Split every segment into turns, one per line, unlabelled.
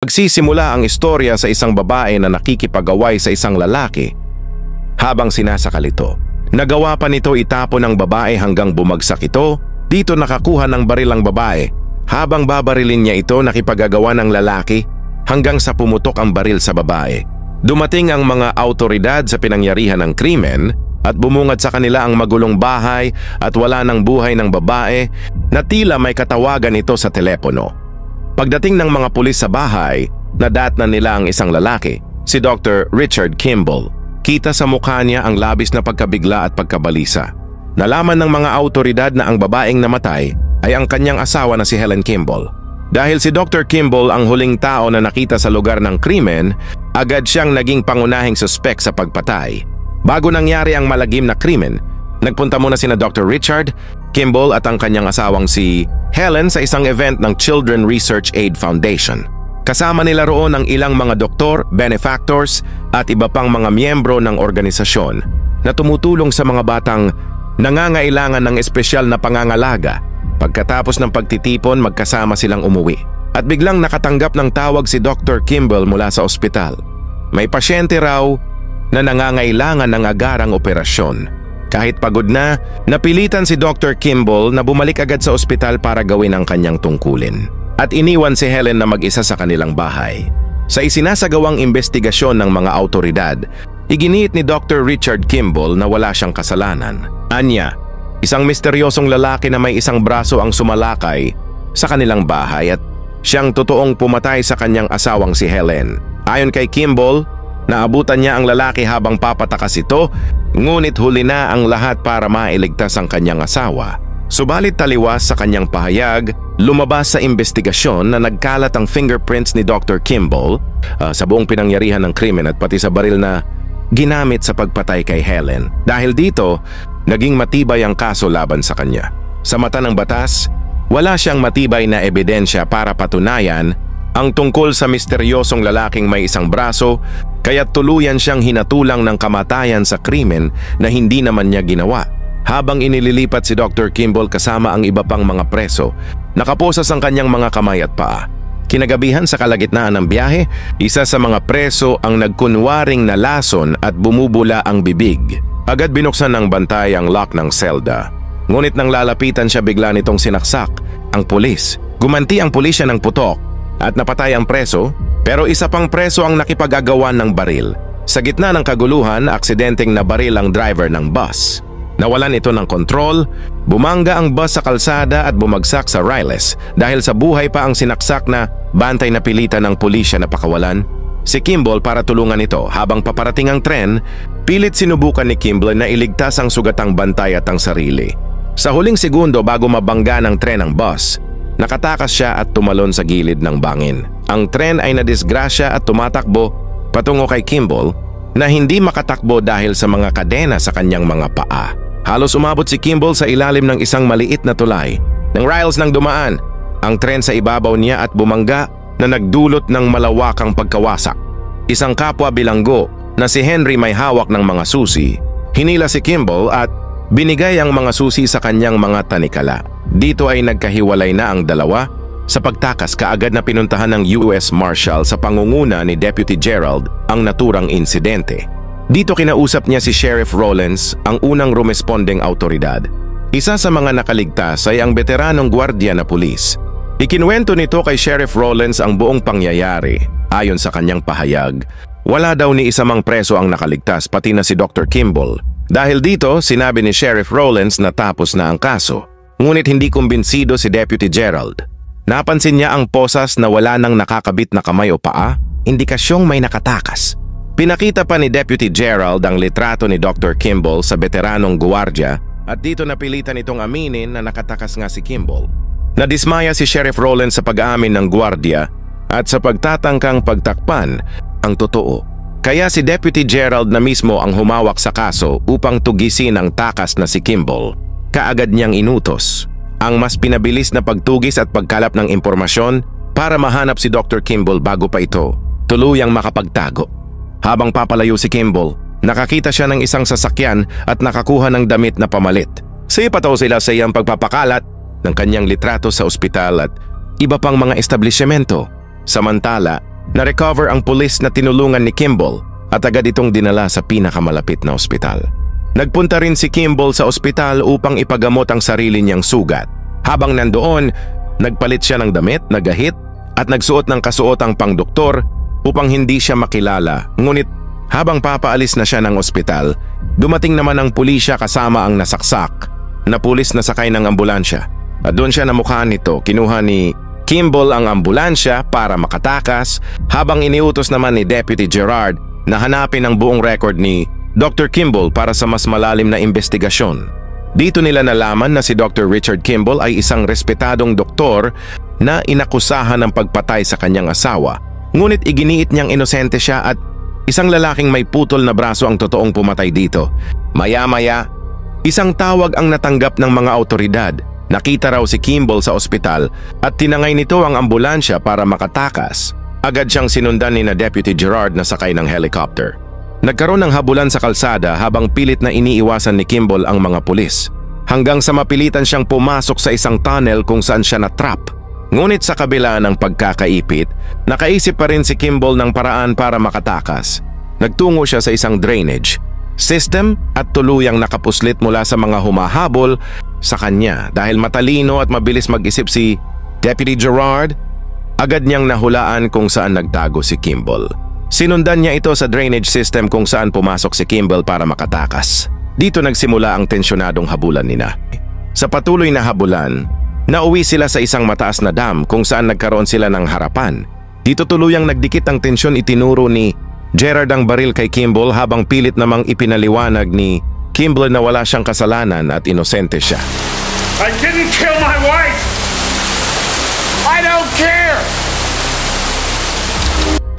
Magsisimula ang istorya sa isang babae na nakikipag-away sa isang lalaki habang sinasakal ito. Nagawa pa nito itapon ng babae hanggang bumagsak ito. Dito nakakuha ng baril ang babae. Habang babarilin niya ito, nakipag-agawa ng lalaki hanggang sa pumutok ang baril sa babae. Dumating ang mga awtoridad sa pinangyarihan ng krimen at bumungad sa kanila ang magulong bahay at wala ng buhay ng babae na tila may katawagan ito sa telepono. Pagdating ng mga pulis sa bahay, nadatnan nila ang isang lalaki, si Dr. Richard Kimball. Kita sa mukha niya ang labis na pagkabigla at pagkabalisa. Nalaman ng mga awtoridad na ang babaeng namatay ay ang kanyang asawa na si Helen Kimball. Dahil si Dr. Kimball ang huling tao na nakita sa lugar ng krimen, agad siyang naging pangunahing suspek sa pagpatay. Bago nangyari ang malagim na krimen, nagpunta muna sina Dr. Richard Kimball at ang kanyang asawang si Helen sa isang event ng Children Research Aid Foundation. Kasama nila roon ang ilang mga doktor, benefactors at iba pang mga miyembro ng organisasyon na tumutulong sa mga batang nangangailangan ng espesyal na pangangalaga. Pagkatapos ng pagtitipon, magkasama silang umuwi. At biglang nakatanggap ng tawag si Dr. Kimball mula sa ospital. May pasyente raw na nangangailangan ng agarang operasyon. Kahit pagod na, napilitan si Dr. Kimball na bumalik agad sa ospital para gawin ang kanyang tungkulin. At iniwan si Helen na mag-isa sa kanilang bahay. Sa isinasagawang investigasyon ng mga awtoridad, iginiit ni Dr. Richard Kimball na wala siyang kasalanan. Anya, isang misteryosong lalaki na may isang braso ang sumalakay sa kanilang bahay at siyang totoong pumatay sa kanyang asawang si Helen. Ayon kay Kimball, naabutan niya ang lalaki habang papatakas ito, ngunit huli na ang lahat para mailigtas ang kanyang asawa. Subalit taliwas sa kanyang pahayag, lumabas sa investigasyon na nagkalat ang fingerprints ni Dr. Kimball sa buong pinangyarihan ng krimen at pati sa baril na ginamit sa pagpatay kay Helen. Dahil dito, naging matibay ang kaso laban sa kanya. Sa mata ng batas, wala siyang matibay na ebidensya para patunayan ang tungkol sa misteryosong lalaking may isang braso, kaya tuluyan siyang hinatulang ng kamatayan sa krimen na hindi naman niya ginawa. Habang inililipat si Dr. Kimball kasama ang iba pang mga preso, nakaposas ang kanyang mga kamay at paa. Kinagabihan sa kalagitnaan ng biyahe, isa sa mga preso ang nagkunwaring nalason at bumubula ang bibig. Agad binuksan ng bantay ang lock ng selda. Ngunit nang lalapitan siya, bigla nitong sinaksak ang pulis. Gumanti ang pulisya ng putok at napatay ang preso, pero isa pang preso ang nakipag-agawan ng baril. Sa gitna ng kaguluhan, aksidenteng nabaril ang driver ng bus. Nawalan ito ng kontrol, bumangga ang bus sa kalsada at bumagsak sa Riles dahil sa buhay pa ang sinaksak na bantay na pilitan ng pulisya na pakawalan si Kimball para tulungan ito. Habang paparating ang tren, pilit sinubukan ni Kimball na iligtas ang sugatang bantay at ang sarili. Sa huling segundo bago mabangga ng tren ang bus, nakatakas siya at tumalon sa gilid ng bangin. Ang tren ay nadisgrasya at tumatakbo patungo kay Kimball na hindi makatakbo dahil sa mga kadena sa kanyang mga paa. Halos umabot si Kimball sa ilalim ng isang maliit na tulay. Nang Riles nang dumaan, ang tren sa ibabaw niya at bumangga na nagdulot ng malawakang pagkawasak. Isang kapwa bilanggo na si Henry may hawak ng mga susi, hinila si Kimball at binigay ang mga susi sa kanyang mga tanikala. Dito ay nagkahiwalay na ang dalawa. Sa pagtakas, kaagad na pinuntahan ng US Marshal sa pangunguna ni Deputy Gerald ang naturang insidente. Dito kinausap niya si Sheriff Rollins, ang unang rumespondeng awtoridad. Isa sa mga nakaligtas ay ang veteranong gwardiya na pulis. Ikinuwento nito kay Sheriff Rollins ang buong pangyayari. Ayon sa kanyang pahayag, wala daw ni isa mang preso ang nakaligtas, pati na si Dr. Kimball. Dahil dito, sinabi ni Sheriff Rollins na tapos na ang kaso. Ngunit hindi kumbinsido si Deputy Gerald. Napansin niya ang posas na wala nang nakakabit na kamay o paa, indikasyong may nakatakas. Pinakita pa ni Deputy Gerald ang litrato ni Dr. Kimball sa veteranong guwardiya at dito napilitan itong aminin na nakatakas nga si Kimball. Nadismaya si Sheriff Rollins sa pag-aamin ng guwardiya at sa pagtatangkang pagtakpan ang totoo. Kaya si Deputy Gerald na mismo ang humawak sa kaso upang tugisin ang takas na si Kimball. Kaagad niyang inutos ang mas pinabilis na pagtugis at pagkalap ng impormasyon para mahanap si Dr. Kimball bago pa ito tuluyang makapagtago. Habang papalayo si Kimball, nakakita siya ng isang sasakyan at nakakuha ng damit na pamalit. Sipataw sila sa iyang pagpapakalat ng kanyang litrato sa ospital at iba pang mga establishmento. Samantala, Na-recover ang pulis na tinulungan ni Kimball at agad itong dinala sa pinakamalapit na ospital. Nagpunta rin si Kimball sa ospital upang ipagamot ang sarili niyang sugat. Habang nandoon, nagpalit siya ng damit, nagahit at nagsuot ng kasuotang pangdoktor upang hindi siya makilala. Ngunit habang papaalis na siya ng ospital, dumating naman ang pulisya kasama ang nasaksak na pulis na sakay ng ambulansya. At doon siya namukhaan nito. Kinuha ni Kimball ang ambulansya para makatakas habang iniutos naman ni Deputy Gerard na hanapin ang buong record ni Dr. Kimball para sa mas malalim na investigasyon. Dito nila nalaman na si Dr. Richard Kimball ay isang respetadong doktor na inakusahan ng pagpatay sa kanyang asawa. Ngunit iginiit niyang inosente siya at isang lalaking may putol na braso ang totoong pumatay dito. Maya-maya, isang tawag ang natanggap ng mga awtoridad. Nakita raw si Kimball sa ospital at tinangay nito ang ambulansya para makatakas. Agad siyang sinundan ni na Deputy Gerard na sakay ng helicopter. Nagkaroon ng habulan sa kalsada habang pilit na iniiwasan ni Kimball ang mga pulis. Hanggang sa mapilitan siyang pumasok sa isang tunnel kung saan siya na-trap. Ngunit sa kabila ng pagkakaipit, nakaisip pa rin si Kimball ng paraan para makatakas. Nagtungo siya sa isang drainage system at tuluyang nakapuslit mula sa mga humahabol sa kanya. Dahil matalino at mabilis mag-isip si Deputy Gerard, agad niyang nahulaan kung saan nagtago si Kimball. Sinundan niya ito sa drainage system kung saan pumasok si Kimball para makatakas. Dito nagsimula ang tensyonadong habulan nila. Sa patuloy na habulan, nauwi sila sa isang mataas na dam kung saan nagkaroon sila ng harapan. Dito tuluyang nagdikit ang tensyon. Itinuro ni Gerard ang baril kay Kimball habang pilit namang ipinaliwanag ni Kimball na wala siyang kasalanan at inosente siya.
I didn't kill my wife! I don't care!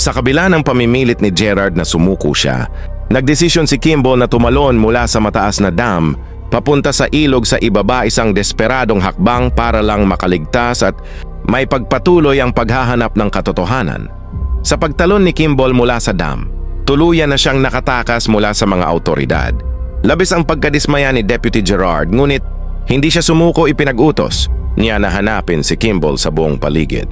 Sa kabila ng pamimilit ni Gerard na sumuko siya, nagdesisyon si Kimball na tumalon mula sa mataas na dam papunta sa ilog sa ibaba, isang desperadong hakbang para lang makaligtas at may pagpatuloy ang paghahanap ng katotohanan. Sa pagtalon ni Kimball mula sa dam, tuluyan na siyang nakatakas mula sa mga awtoridad. Labis ang pagkadismaya ni Deputy Gerard, ngunit hindi siya sumuko. Ipinag-utos niya na hanapin si Kimball sa buong paligid.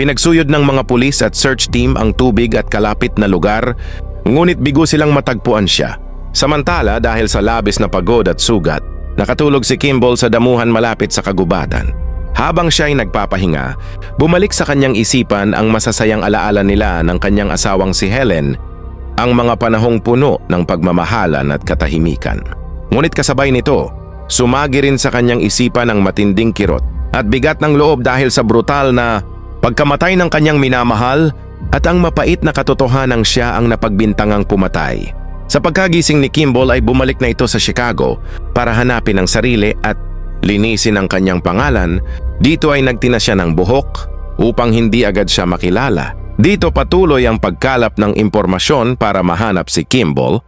Pinagsuyod ng mga pulis at search team ang tubig at kalapit na lugar, ngunit bigo silang matagpuan siya. Samantala, dahil sa labis na pagod at sugat, nakatulog si Kimball sa damuhan malapit sa kagubatan. Habang siya ay nagpapahinga, bumalik sa kanyang isipan ang masasayang alaala nila ng kanyang asawang si Helen, ang mga panahong puno ng pagmamahalan at katahimikan. Ngunit kasabay nito, sumagi rin sa kanyang isipan ang matinding kirot at bigat ng loob dahil sa brutal na pagkamatay ng kanyang minamahal at ang mapait na katotohanang siya ang napagbintangang pumatay. Sa pagkagising ni Kimball ay bumalik na ito sa Chicago para hanapin ang sarili at linisin ang kanyang pangalan. Dito ay nagtina siya ng buhok upang hindi agad siya makilala. Dito patuloy ang pagkalap ng impormasyon para mahanap si Kimball.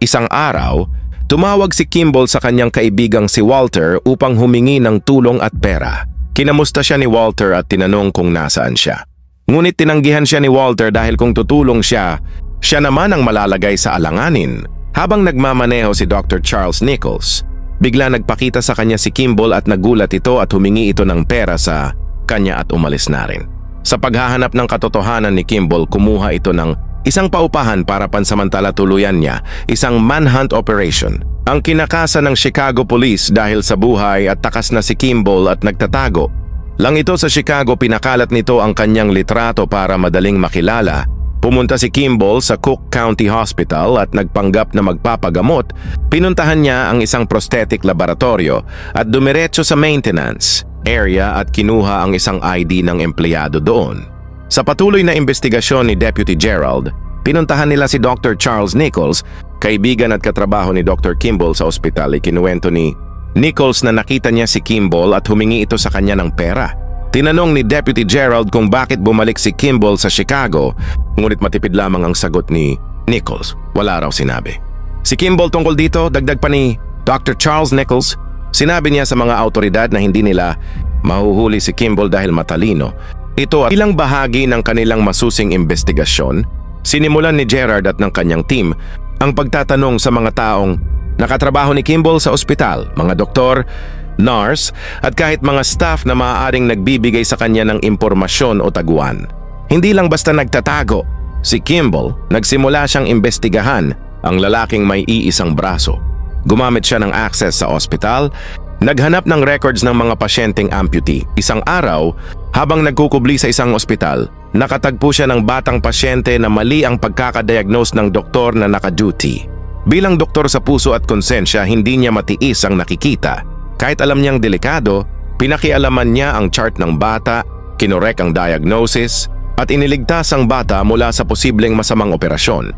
Isang araw, tumawag si Kimball sa kanyang kaibigang si Walter upang humingi ng tulong at pera. Kinamusta siya ni Walter at tinanong kung nasaan siya. Ngunit tinanggihan siya ni Walter dahil kung tutulong siya, siya naman ang malalagay sa alanganin. Habang nagmamaneho si Dr. Charles Nichols, bigla nagpakita sa kanya si Kimball at nagulat ito at humingi ito ng pera sa kanya at umalis na rin. Sa paghahanap ng katotohanan ni Kimball, kumuha ito ng isang paupahan para pansamantala tuluyan niya isang manhunt operation. Ang kinakasa ng Chicago Police dahil sa buhay at takas na si Kimball at nagtatago. Lang ito sa Chicago, pinakalat nito ang kanyang litrato para madaling makilala. Pumunta si Kimball sa Cook County Hospital at nagpanggap na magpapagamot. Pinuntahan niya ang isang prosthetic laboratorio at dumiretso sa maintenance area at kinuha ang isang ID ng empleyado doon. Sa patuloy na investigasyon ni Deputy Gerald, pinuntahan nila si Dr. Charles Nichols, kaibigan at katrabaho ni Dr. Kimball sa ospital. Ikinuwento ni Nichols na nakita niya si Kimball at humingi ito sa kanya ng pera. Tinanong ni Deputy Gerald kung bakit bumalik si Kimball sa Chicago, ngunit matipid lamang ang sagot ni Nichols. Wala raw sinabi. Si Kimball tungkol dito, dagdag pa ni Dr. Charles Nichols, sinabi niya sa mga awtoridad na hindi nila mahuhuli si Kimball dahil matalino. Ito ay ilang bahagi ng kanilang masusing investigasyon. Sinimulan ni Gerard at ng kanyang team ang pagtatanong sa mga taong nakatrabaho ni Kimball sa ospital, mga doktor, nurse at kahit mga staff na maaaring nagbibigay sa kanya ng impormasyon o taguan. Hindi lang basta nagtatago. Si Kimball, nagsimula siyang imbestigahan ang lalaking may iisang braso. Gumamit siya ng access sa ospital, naghanap ng records ng mga pasyenteng amputee. Isang araw, habang nagkukubli sa isang ospital, nakatagpo siya ng batang pasyente na mali ang pagkakadiagnose ng doktor na naka-duty. Bilang doktor sa puso at konsensya, hindi niya matiis ang nakikita. Kahit alam niyang delikado, pinakialaman niya ang chart ng bata, kinorek ang diagnosis, at iniligtas ang bata mula sa posibleng masamang operasyon.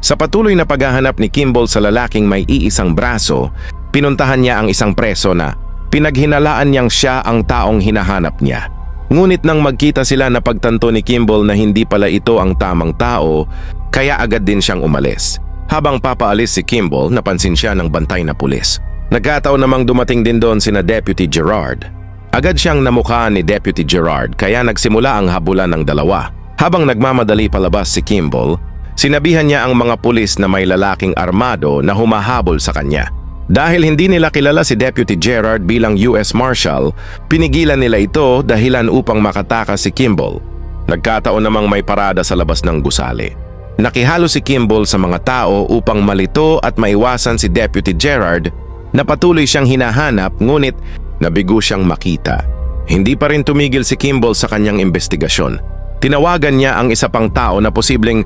Sa patuloy na paghahanap ni Kimball sa lalaking may iisang braso, pinuntahan niya ang isang preso na pinaghinalaan niyang siya ang taong hinahanap niya. Ngunit nang magkita sila, napagtanto ni Kimball na hindi pala ito ang tamang tao, kaya agad din siyang umalis. Habang papaalis si Kimball, napansin siya ng bantay na pulis. Nagkataon namang dumating din doon sina Deputy Gerard. Agad siyang namukhaan ni Deputy Gerard kaya nagsimula ang habulan ng dalawa. Habang nagmamadali palabas si Kimball, sinabihan niya ang mga pulis na may lalaking armado na humahabol sa kanya. Dahil hindi nila kilala si Deputy Gerard bilang US Marshal, pinigilan nila ito dahilan upang makatakas si Kimball. Nagkataon namang may parada sa labas ng gusali. Nakihalo si Kimball sa mga tao upang malito at maiwasan si Deputy Gerard na patuloy siyang hinahanap, ngunit nabigo siyang makita. Hindi pa rin tumigil si Kimball sa kanyang investigasyon. Tinawagan niya ang isa pang tao na posibleng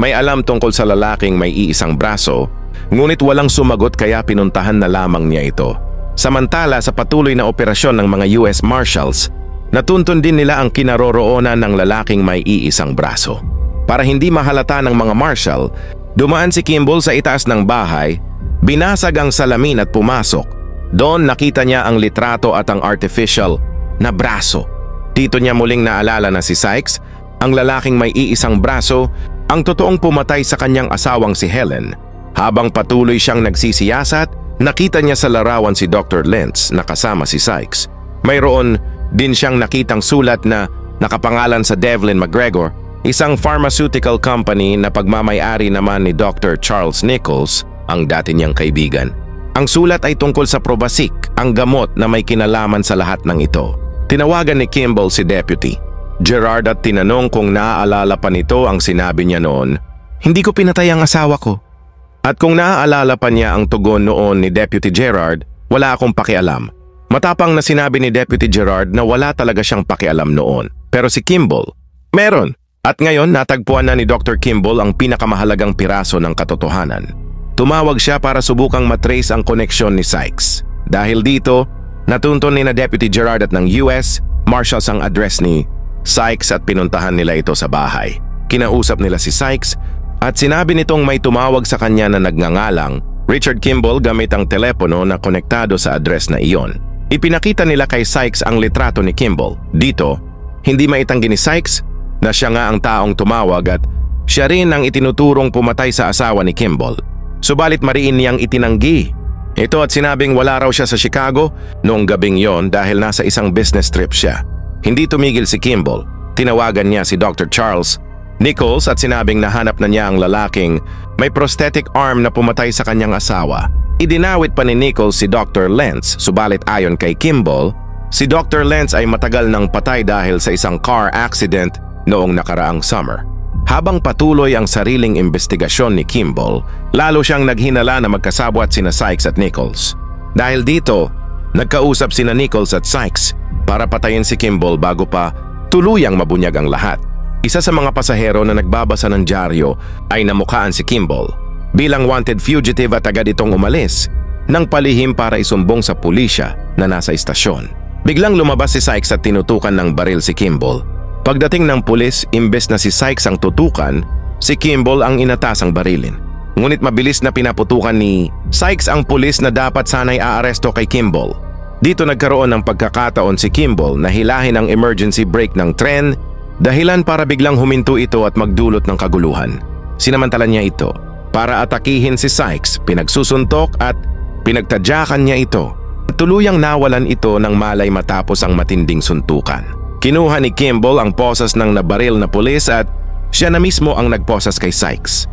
may alam tungkol sa lalaking may iisang braso, ngunit walang sumagot kaya pinuntahan na lamang niya ito. Samantala, sa patuloy na operasyon ng mga US Marshals, natuntun din nila ang kinaroroonan ng lalaking may iisang braso. Para hindi mahalata ng mga Marshal, dumaan si Kimball sa itaas ng bahay, binasag ang salamin at pumasok. Doon nakita niya ang litrato at ang artificial na braso. Dito niya muling naalala na si Sykes, ang lalaking may iisang braso, ang totoong pumatay sa kanyang asawang si Helen. Habang patuloy siyang nagsisiyasat, nakita niya sa larawan si Dr. Lentz na kasama si Sykes. Mayroon din siyang nakitang sulat na nakapangalan sa Devlin McGregor, isang pharmaceutical company na pagmamay-ari naman ni Dr. Charles Nichols, ang dati niyang kaibigan. Ang sulat ay tungkol sa Provasic, ang gamot na may kinalaman sa lahat ng ito. Tinawagan ni Kimball si Deputy Gerard at tinanong kung naaalala pa nito ang sinabi niya noon, "Hindi ko pinatay ang asawa ko." At kung naaalala pa niya ang tugon noon ni Deputy Gerard, "Wala akong pakialam." Matapang na sinabi ni Deputy Gerard na wala talaga siyang pakialam noon. Pero si Kimball, meron. At ngayon natagpuan na ni Dr. Kimball ang pinakamahalagang piraso ng katotohanan. Tumawag siya para subukang matrace ang koneksyon ni Sykes. Dahil dito, natuntun ni na Deputy Gerard at ng US Marshals ang address ni Sykes at pinuntahan nila ito sa bahay. Kinausap nila si Sykes at sinabi nitong may tumawag sa kanya na nagngangalang Richard Kimball gamit ang telepono na konektado sa address na iyon. Ipinakita nila kay Sykes ang litrato ni Kimball. Dito, hindi maitanggi ni Sykes na siya nga ang taong tumawag at siya rin ang itinuturong pumatay sa asawa ni Kimball. Subalit mariin niyang itinanggi ito at sinabing wala raw siya sa Chicago noong gabing yon dahil nasa isang business trip siya. Hindi tumigil si Kimball. Tinawagan niya si Dr. Charles Nichols at sinabing nahanap na niya ang lalaking may prosthetic arm na pumatay sa kanyang asawa. Idinawit pa ni Nichols si Dr. Lentz, subalit ayon kay Kimball, si Dr. Lentz ay matagal nang patay dahil sa isang car accident noong nakaraang summer. Habang patuloy ang sariling investigasyon ni Kimball, lalo siyang naghinala na magkasabwat sina Sykes at Nichols. Dahil dito, nagkausap sina Nichols at Sykes para patayin si Kimball bago pa tuluyang mabunyag ang lahat. Isa sa mga pasahero na nagbabasa ng dyaryo ay namukhaan si Kimball. Bilang wanted fugitive at agad itong umalis nang palihim para isumbong sa pulisya na nasa istasyon. Biglang lumabas si Sykes at tinutukan ng baril si Kimball. Pagdating ng pulis, imbes na si Sykes ang tutukan, si Kimball ang inatasang barilin. Ngunit mabilis na pinaputukan ni Sykes ang pulis na dapat sana'y aaresto kay Kimball. Dito nagkaroon ng pagkakataon si Kimball na hilahin ang emergency brake ng tren, dahilan para biglang huminto ito at magdulot ng kaguluhan. Sinamantala niya ito para atakihin si Sykes, pinagsusuntok at pinagtadyakan niya ito. Tuluyang nawalan ito ng malay matapos ang matinding suntukan. Kinuha ni Kimball ang posas ng nabaril na pulis at siya na mismo ang nagposas kay Sykes.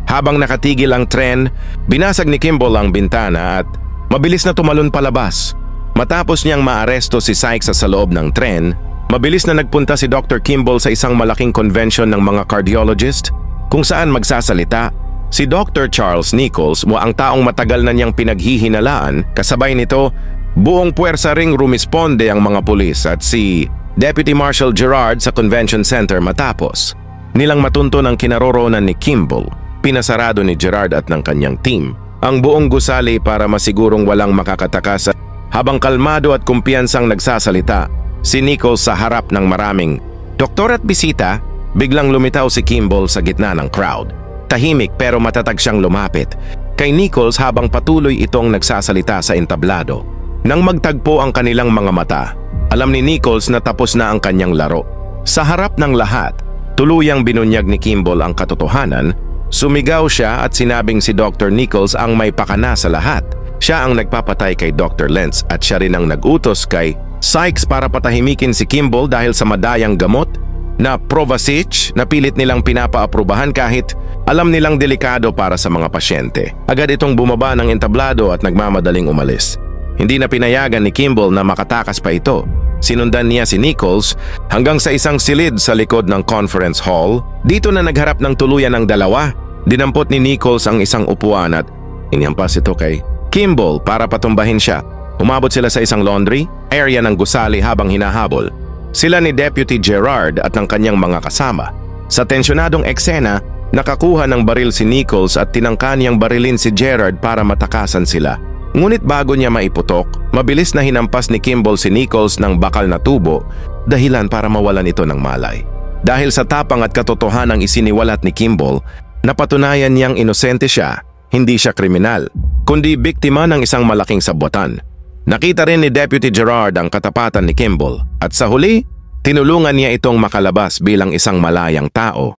Habang nakatigil ang tren, binasag ni Kimball ang bintana at mabilis na tumalon palabas. Matapos niyang maaresto si Sykes sa loob ng tren, Mabilis na nagpunta si Dr. Kimball sa isang malaking convention ng mga cardiologist kung saan magsasalita si Dr. Charles Nichols mo ang taong matagal na niyang pinaghihinalaan. Kasabay nito, buong puwersa ring rumisponde ang mga pulis at si Deputy Marshal Gerard sa Convention Center matapos nilang matunto ng kinaroroonan ni Kimball. Pinasarado ni Gerard at ng kanyang team ang buong gusali para masigurong walang makakatakas. Habang kalmado at kumpiyansang nagsasalita si Nichols sa harap ng maraming doktor at bisita, biglang lumitaw si Kimball sa gitna ng crowd. Tahimik pero matatag siyang lumapit kay Nichols habang patuloy itong nagsasalita sa entablado. Nang magtagpo ang kanilang mga mata, alam ni Nichols na tapos na ang kanyang laro. Sa harap ng lahat, tuluyang binunyag ni Kimball ang katotohanan. Sumigaw siya at sinabing si Dr. Nichols ang may pakana sa lahat. Siya ang nagpapatay kay Dr. Lentz at siya rin ang nagutos kay Sykes para patahimikin si Kimball dahil sa madayang gamot na Provasic na pilit nilang pinapaaprubahan kahit alam nilang delikado para sa mga pasyente. Agad itong bumaba ng entablado at nagmamadaling umalis. Hindi na pinayagan ni Kimball na makatakas pa ito. Sinundan niya si Nichols hanggang sa isang silid sa likod ng conference hall. Dito na nagharap ng tuluyan ng dalawa. Dinampot ni Nichols ang isang upuan at iniyampas ito kay Kimball para patumbahin siya. Umabot sila sa isang laundry area ng gusali habang hinahabol sila ni Deputy Gerard at ng kanyang mga kasama. Sa tensyonadong eksena, nakakuha ng baril si Nichols at tinangka niyang barilin si Gerard para matakasan sila. Ngunit bago niya maiputok, mabilis na hinampas ni Kimball si Nichols ng bakal na tubo, dahilan para mawalan ito ng malay. Dahil sa tapang at katotohanang isiniwalat ni Kimball, napatunayan niyang inosente siya, hindi siya kriminal, kundi biktima ng isang malaking sabwatan. Nakita rin ni Deputy Gerard ang katapatan ni Kimball at sa huli, tinulungan niya itong makalabas bilang isang malayang tao.